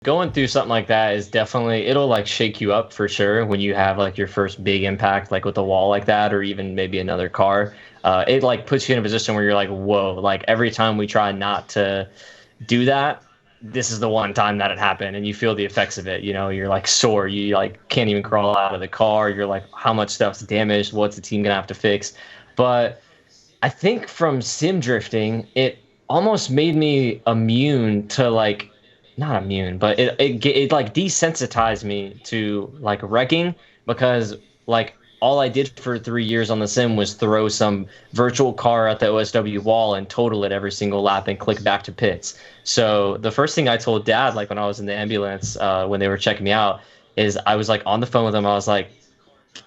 Going through something like that is definitely, it'll like shake you up for sure when you have like your first big impact, like with a wall like that, or even maybe another car. It like puts you in a position where you're like, whoa, like every time we try not to do that, this is the one time that it happened, and you feel the effects of it. You know, you're like sore, you like can't even crawl out of the car. You're like, how much stuff's damaged? What's the team gonna have to fix? But I think from sim drifting, it almost made me immune to like, not immune, but it like desensitized me to like wrecking, because like all I did for 3 years on the sim was throw some virtual car at the OSW wall and total it every single lap and click back to pits. So the first thing I told dad, like when I was in the ambulance, when they were checking me out, is I was like on the phone with him. I was like,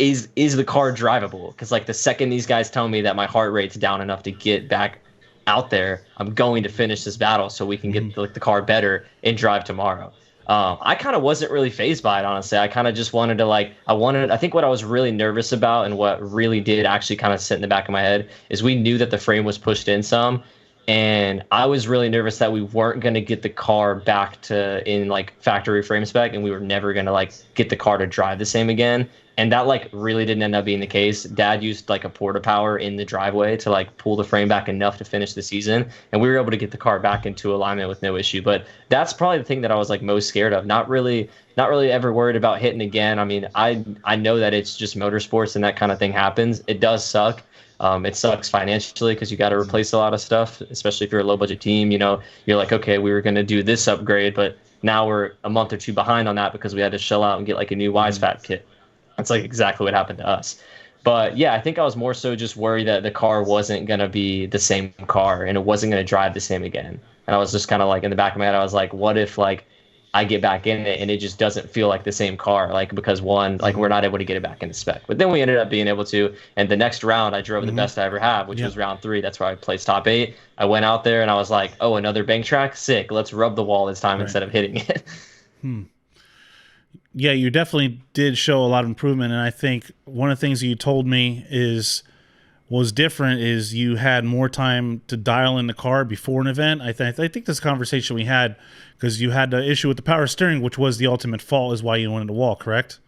is the car drivable? Because like the second these guys tell me that my heart rate's down enough to get back out there, I'm going to finish this battle so we can get like the car better and drive tomorrow. I kind of wasn't really phased by it, honestly. I kind of just wanted to like, I think what I was really nervous about and what really did actually kind of sit in the back of my head is we knew that the frame was pushed in some, and I was really nervous that we weren't going to get the car back to in like factory frame spec, and we were never going to like get the car to drive the same again. And that like really didn't end up being the case. Dad used like a porta power in the driveway to like pull the frame back enough to finish the season, and we were able to get the car back into alignment with no issue. But that's probably the thing that I was like most scared of. Not really ever worried about hitting again. I mean, I know that it's just motorsports and that kind of thing happens. It does suck. It sucks financially because you got to replace a lot of stuff, especially if you're a low budget team. You know, you're like, okay, we were going to do this upgrade, but now we're a month or two behind on that because we had to shell out and get like a new WiseFat kit. That's like exactly what happened to us. But yeah, I think I was more so just worried that the car wasn't going to be the same car and it wasn't going to drive the same again. And I was just kind of like in the back of my head, I was like, what if like I get back in it and it just doesn't feel like the same car? Like, because one, like we're not able to get it back into spec. But then we ended up being able to. And the next round, I drove the best I ever had, which was round 3. That's where I placed top 8. I went out there and I was like, oh, another bank track? Sick. Let's rub the wall this time instead of hitting it. Yeah, you definitely did show a lot of improvement, and I think one of the things you told me was different is you had more time to dial in the car before an event. I think this conversation we had, because you had the issue with the power steering, which was the ultimate fault, is why you wanted to wall, correct?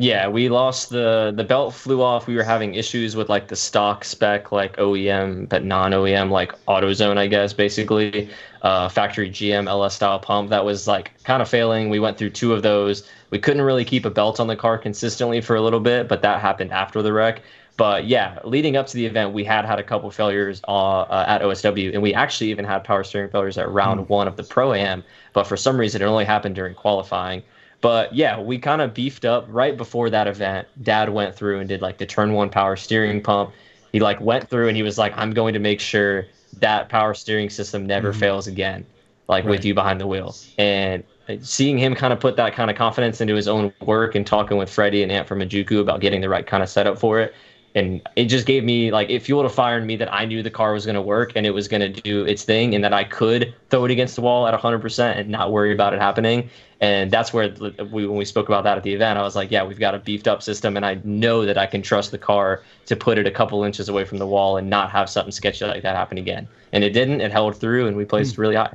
Yeah, we lost the belt flew off. We were having issues with like the stock spec, like OEM, but non-OEM, like AutoZone, I guess, basically. Factory GM LS style pump that was like kind of failing. We went through 2 of those. We couldn't really keep a belt on the car consistently for a little bit, but that happened after the wreck. But yeah, leading up to the event, we had a couple failures at OSW, and we actually even had power steering failures at round 1 of the Pro Am. But for some reason, it only happened during qualifying. But yeah, we kind of beefed up right before that event. Dad went through and did like the turn 1 power steering pump. He like went through and he was like, I'm going to make sure that power steering system never fails again, like with you behind the wheel. And seeing him kind of put that kind of confidence into his own work and talking with Freddie and Ant from Majuku about getting the right kind of setup for it. And it just gave me like, it fueled a fire in me that I knew the car was going to work and it was going to do its thing, and that I could throw it against the wall at 100% and not worry about it happening. And that's where when we spoke about that at the event, I was like, yeah, we've got a beefed up system, and I know that I can trust the car to put it a couple inches away from the wall and not have something sketchy like that happen again. And it didn't. It held through, and we placed really high.